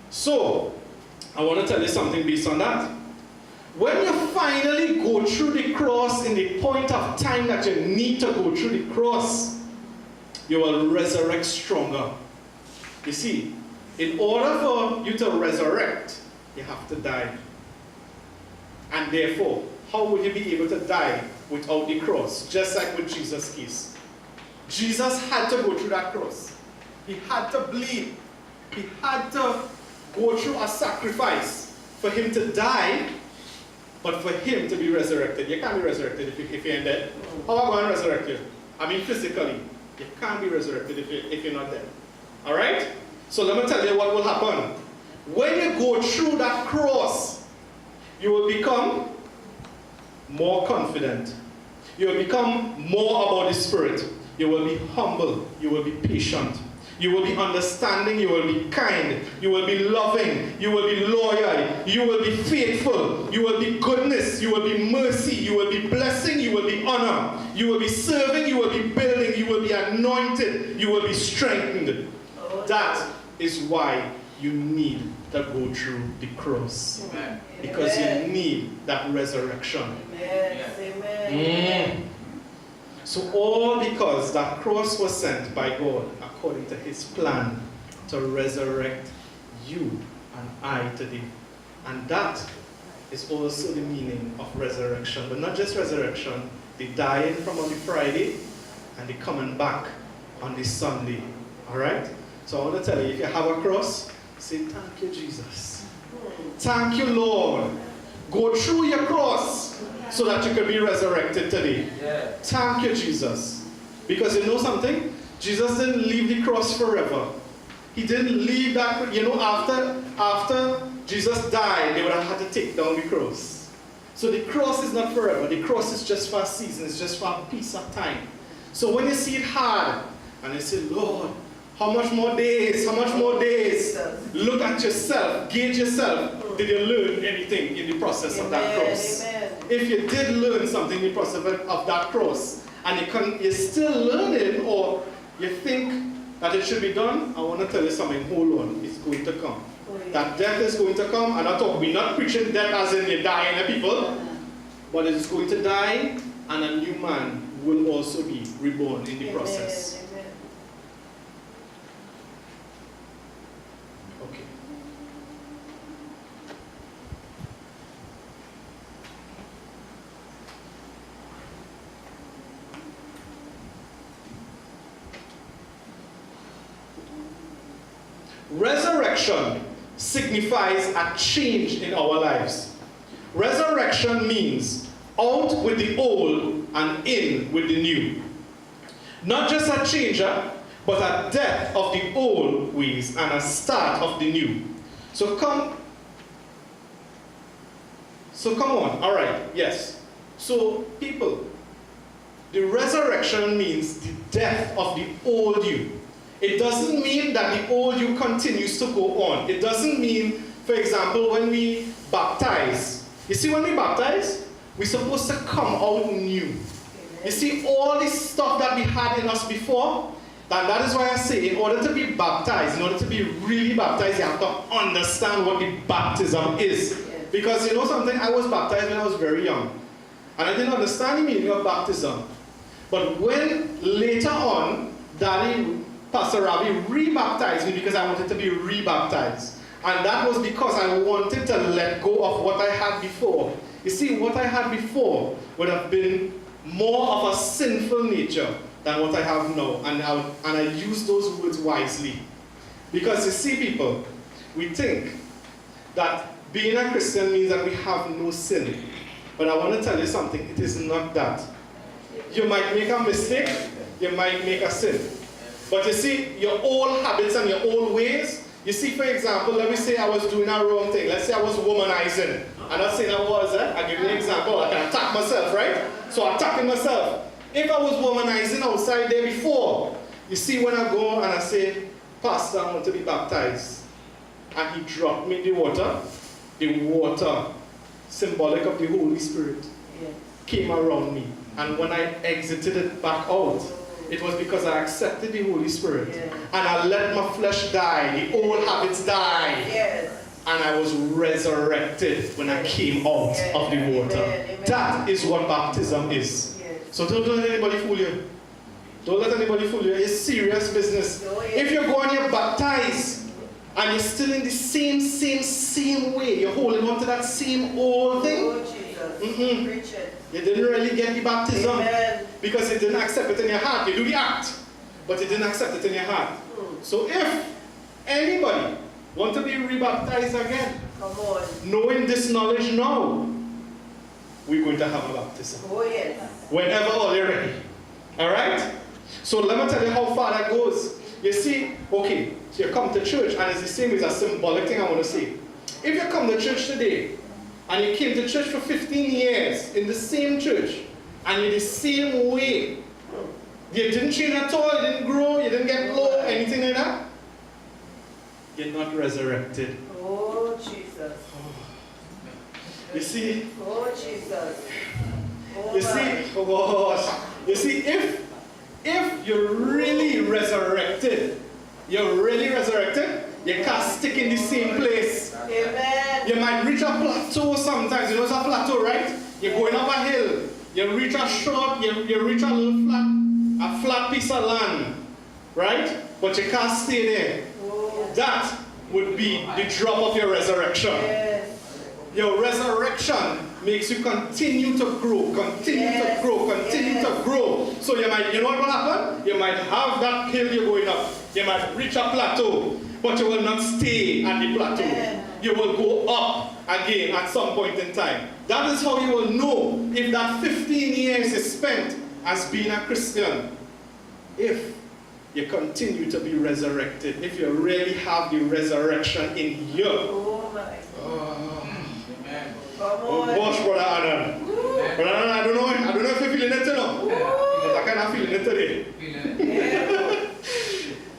So, I want to tell you something based on that. When you finally go through the cross in the point of time that you need to go through the cross, you will resurrect stronger. You see, in order for you to resurrect, you have to die. And therefore, how would you be able to die without the cross? Just like with Jesus' case. Jesus had to go through that cross. He had to bleed. He had to go through a sacrifice for him to die, but for him to be resurrected. You can't be resurrected if you're dead. How am I going to resurrect you? I mean physically. You can't be resurrected if you're not dead. Alright? So let me tell you what will happen. When you go through that cross, you will become more confident. You will become more about the Spirit. You will be humble. You will be patient. You will be understanding. You will be kind. You will be loving. You will be loyal. You will be faithful. You will be goodness. You will be mercy. You will be blessing. You will be honor. You will be serving. You will be building. You will be anointed. You will be strengthened. That is why you need to go through the cross. Amen. Because you need that resurrection. Yes. Amen. So all because that cross was sent by God according to his plan to resurrect you and I today. And that is also the meaning of resurrection. But not just resurrection, the dying from on the Friday and the coming back on the Sunday. Alright? So I want to tell you, if you have a cross, say, thank you, Jesus. Thank you, Lord. Go through your cross so that you can be resurrected today. Yeah. Thank you, Jesus. Because you know something? Jesus didn't leave the cross forever. He didn't leave that, after Jesus died, they would have had to take down the cross. So the cross is not forever. The cross is just for a season. It's just for a piece of time. So when you see it hard, and you say, Lord, how much more days? How much more days? Look at yourself. Gauge yourself. Did you learn anything in the process of that cross? Amen. If you did learn something in the process of that cross, and you're still learning, or you think that it should be done, I want to tell you something. Hold on. It's going to come. That death is going to come. And we're not preaching death as in you're dying people, but it is going to die, and a new man will also be reborn in the process. Okay. Resurrection signifies a change in our lives. Resurrection means out with the old and in with the new. Not just a changer, but a death of the old ways and a start of the new. So come on. All right, yes. So people, the resurrection means the death of the old you. It doesn't mean that the old you continues to go on. It doesn't mean, for example, when we baptize. You see, when we baptize, we're supposed to come out new. You see, all this stuff that we had in us before, and that is why I say, in order to be baptized, in order to be really baptized, you have to understand what the baptism is. Because you know something, I was baptized when I was very young. And I didn't understand the meaning of baptism. But when later on, Pastor Ravi rebaptized me because I wanted to be rebaptized. And that was because I wanted to let go of what I had before. You see, what I had before would have been more of a sinful nature than what I have now. And I use those words wisely. Because you see, people, we think that being a Christian means that we have no sin. But I want to tell you something, it is not that. You might make a mistake, you might make a sin. But you see, your old habits and your old ways, you see, for example, let me say I was doing a wrong thing. Let's say I was womanizing. I'm not saying I was, I'll give you an example. I can attack myself, right? So I'm attacking myself. If I was womanizing outside there before, you see when I go and I say, Pastor, I want to be baptized. And he dropped me in the water, symbolic of the Holy Spirit, came around me. And when I exited it back out, It was because I accepted the Holy Spirit. Yes. And I let my flesh die, the old habits die. Yes. And I was resurrected when I came out Yes. of the water. Amen. That is what baptism is. Yes. So don't let anybody fool you. Don't let anybody fool you. It's serious business. No, yes. If you go and you're baptized, and you're still in the same way, you're holding on to that same old thing, Oh, Jesus. Preach it. you didn't really get the baptism. Amen. Because you didn't accept it in your heart. You do the act, but you didn't accept it in your heart. So if anybody want to be rebaptized again, Come on. knowing this knowledge now, we're going to have a baptism. Oh, yes. Whenever all you're ready. Alright? So let me tell you how far that goes. You see, okay, so you come to church, and it's the same as a symbolic thing I want to say. If you come to church today, and you came to church for 15 years in the same church, and you're the same way, you didn't change at all, you didn't grow, you didn't get low, anything like that, you're not resurrected. Oh, Jesus. You see? Oh, Jesus. Oh, You see? Oh gosh. You see, if you're really resurrected, you can't stick in the same place. Amen. You might reach a plateau sometimes. You know it's a plateau, right? You're going up a hill. You reach a short, you reach a little flat piece of land, right? But you can't stay there. Oh. That would be the drop of your resurrection. Yes. Your resurrection makes you continue to grow, continue Yes. to grow, continue Yes. to grow. So you know what will happen? You might have that hill you're going up. You might reach a plateau, but you will not stay at the plateau. Amen. You will go up again at some point in time. That is how you will know if that 15 years is spent as being a Christian. If you continue to be resurrected, if you really have the resurrection in you. Oh, my. Come Oh on. gosh, Brother Adam. Brother Adam, I don't know if you're feeling it now. But I kind of feeling it today.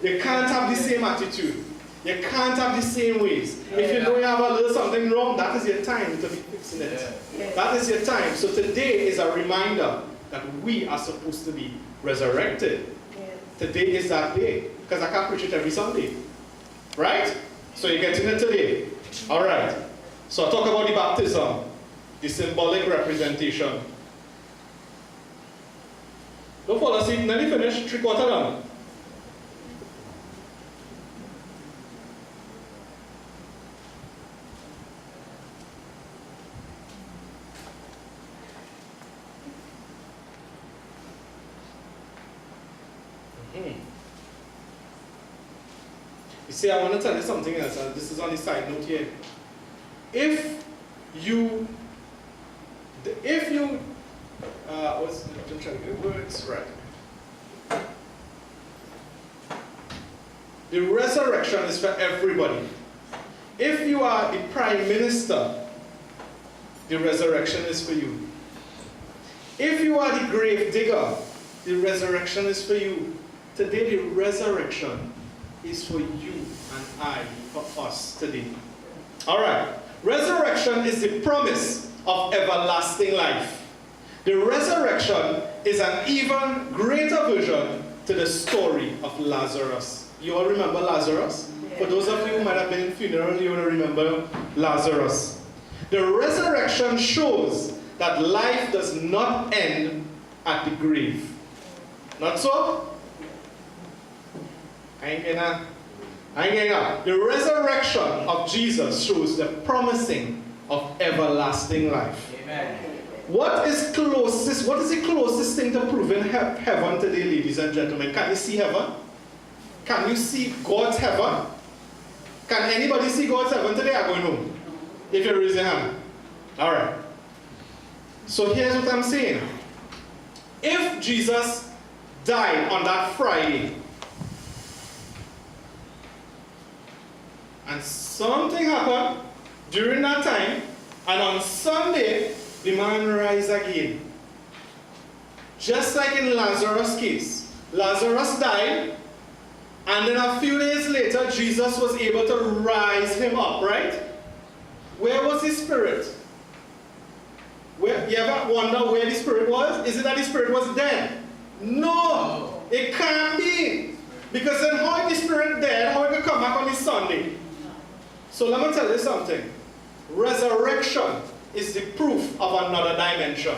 You can't have the same attitude. You can't have the same ways. If you know you have a little something wrong, that is your time to be fixing it. Yes. That is your time. So today is a reminder that we are supposed to be resurrected. Yes. Today is that day. Because I can't preach it every Sunday. Right? So you're getting it today. Alright. So I talk about the baptism, the symbolic representation. Don't fall asleep, nearly finished, 3/4 done. You see, I want to tell you something else, and this is on the side note here. If you, I'm trying to get words right. The resurrection is for everybody. If you are the prime minister, the resurrection is for you. If you are the grave digger, the resurrection is for you. Today, the resurrection is for you and I, for us today. All right. Resurrection is the promise of everlasting life. The resurrection is an even greater version to the story of Lazarus. You all remember Lazarus? Yes. For those of you who might have been in funeral, you will remember Lazarus. The resurrection shows that life does not end at the grave. Not so? I ain't getting up. The resurrection of Jesus shows the promising of everlasting life. Amen. What is the closest thing to proving heaven today, ladies and gentlemen? Can you see heaven? Can you see God's heaven? Can anybody see God's heaven today? I'm going home. If you raise your hand. Alright. So here's what I'm saying. If Jesus died on that Friday, and something happened during that time, and on Sunday, the man rise again. Just like in Lazarus' case. Lazarus died, and then a few days later, Jesus was able to rise him up, right? Where was his spirit? You ever wonder where the spirit was? Is it that the spirit was dead? No! It can't be. Because then how is the spirit dead? How it can come back on this Sunday? So let me tell you something. Resurrection is the proof of another dimension.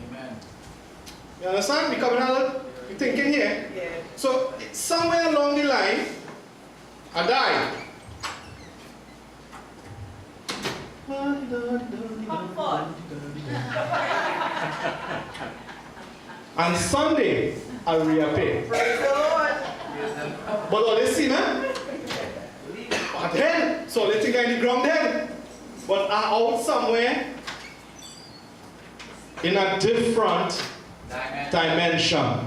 Amen. You understand? We coming out, you thinking here? Yeah. So somewhere along the line, I died. Comfort. And Sunday, I reappear. Praise the Lord. But all they see, man, I'm dead. So they think I'm in the ground dead. But I'm out somewhere in a different dimension.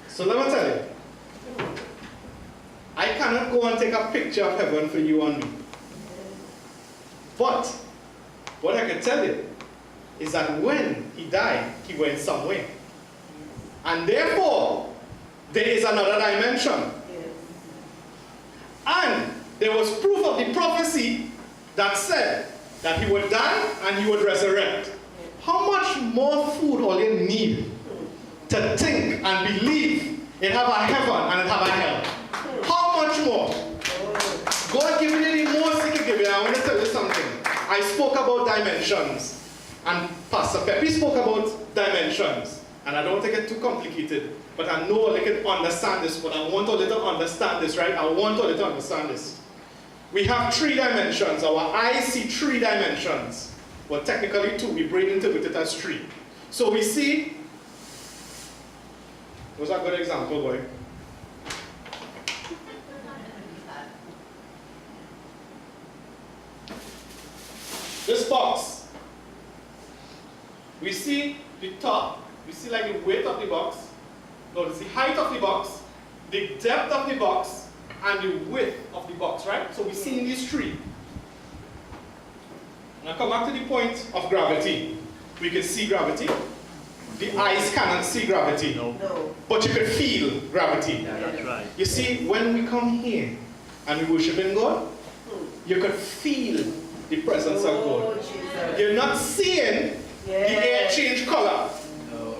So let me tell you, I cannot go and take a picture of heaven for you and me. But what I can tell you is that when he died, he went somewhere. And therefore, there is another dimension. Yes. And there was proof of the prophecy that said that he would die and he would resurrect. How much more food all you need to think and believe it have a heaven and it have a hell? How much more? God giving you the most he can give you. I want to tell you something. I spoke about dimensions. And Pastor Pepe spoke about dimensions. And I don't think it's too complicated. But I know they can understand this. But I want all to understand this, right? I want all to understand this. We have 3 dimensions. Our eyes see 3 dimensions. Well, technically 2. We brain interpret it as 3. So we see. Was that a good example, boy? This box. We see the top. We see like the weight of the box. No, it's the height of the box, the depth of the box, and the width of the box, right? So we see in these 3. Now come back to the point of gravity. We can see gravity. The eyes cannot see gravity. No. But you can feel gravity. Yeah, that's right. You see, when we come here and we worship in God, you can feel the presence of Oh, God. Jesus. You're not seeing the air change color. No.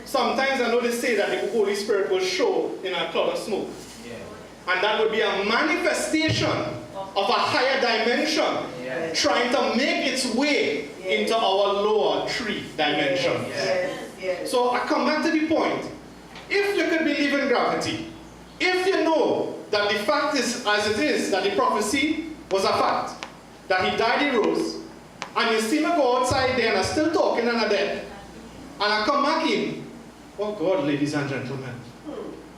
Sometimes I know they say that the Holy Spirit will show in a cloud of smoke. Yeah. And that would be a manifestation of a higher dimension Yeah. trying to make its way into our lower 3 dimensions. Yes. Yes. So I come back to the point. If you could believe in gravity, if you know that the fact is as it is, that the prophecy was a fact, that he died, he rose, and you see me go outside there and I'm still talking and I'm dead, and I come back in, oh God, ladies and gentlemen,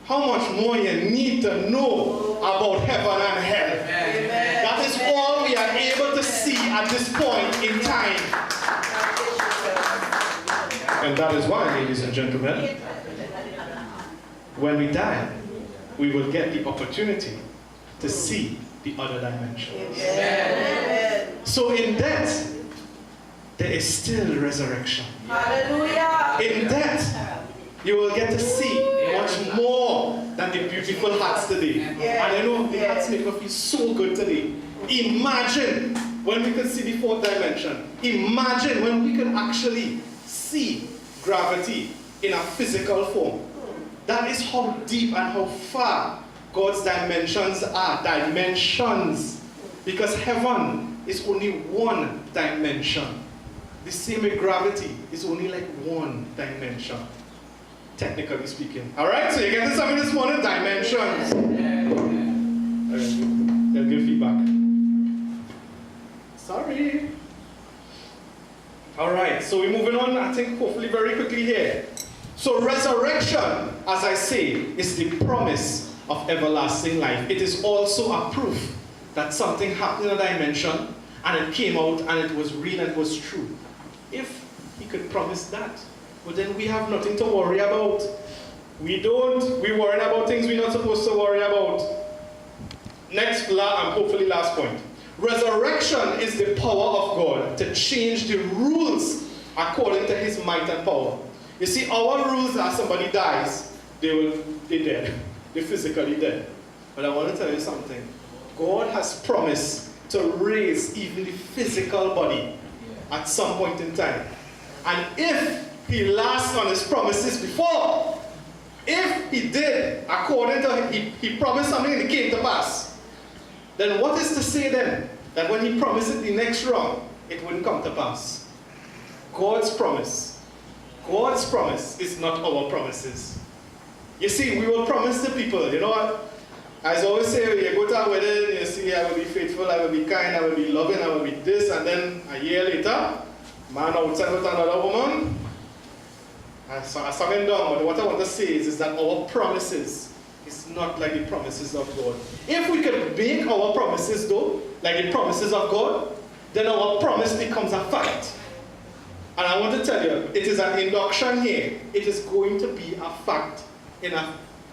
how much more you need to know about heaven and hell. Amen. That is all we are able to see at this point in time. And that is why, ladies and gentlemen, when we die, we will get the opportunity to see the other dimensions. Amen. So in death, there is still resurrection. Hallelujah. In death, you will get to see much more than the beautiful hats today. And I know the hats make me feel so good today. Imagine when we can see the 4th dimension. Imagine when we can actually see gravity in a physical form. That is how deep and how far God's dimensions are. Dimensions. Because heaven is only 1 dimension. The same with gravity is only like 1 dimension. Technically speaking. Alright, so you get something this morning, dimensions. Alright, they'll give feedback. Sorry. Alright, so we're moving on, I think, hopefully very quickly here. So resurrection, as I say, is the promise of everlasting life. It is also a proof that something happened in a dimension and it came out and it was real and it was true. If he could promise that, well then we have nothing to worry about. We worry about things we're not supposed to worry about. Next, and hopefully last point. Resurrection is the power of God to change the rules according to his might and power. You see, our rules are somebody dies, they're dead. They're physically dead. But I want to tell you something. God has promised to raise even the physical body at some point in time. And if he lasts on his promises before. If he did, according to him, he promised something and it came to pass, then what is to say then that when he promised it the next round, it wouldn't come to pass? God's promise is not our promises. You see, we will promise to people, you know what? As I always say, when you go to a wedding, you see, I will be faithful, I will be kind, I will be loving, I will be this, and then a year later, man outside with another woman, I sang him down. But what I want to say is that our promises is not like the promises of God. If we could make our promises though, like the promises of God, then our promise becomes a fact. And I want to tell you, it is an induction here. It is going to be a fact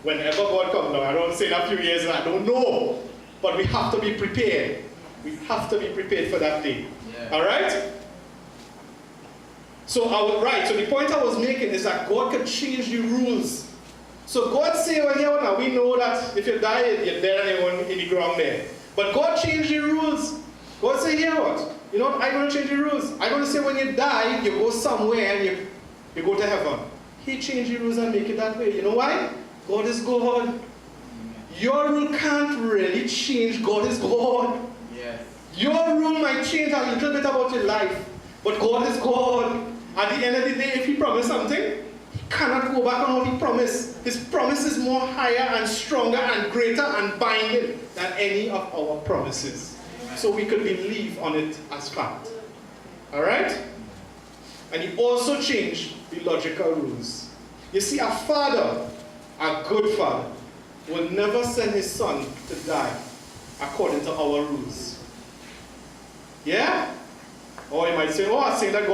whenever God comes. Now, I don't say in a few years, I don't know. But we have to be prepared. We have to be prepared for that day. Yeah. All right? So the point I was making is that God can change the rules. So God say, well, here now we know that if you die, you're dead and you're in the ground there. But God changed the rules. God say, here what? You know what? I'm going to change the rules. I'm going to say when you die, you go somewhere and you go to heaven. He changed the rules and make it that way. You know why? God is God. Your rule can't really change. God is God. Yes. Your rule might change a little bit about your life, but God is God. At the end of the day, if he promised something, he cannot go back on what he promised. His promise is more higher and stronger and greater and binding than any of our promises. Amen. So we could believe on it as fact. Alright? And he also changed the logical rules. You see, a father, a good father, will never send his son to die according to our rules. Yeah? Or you might say, oh, I say that God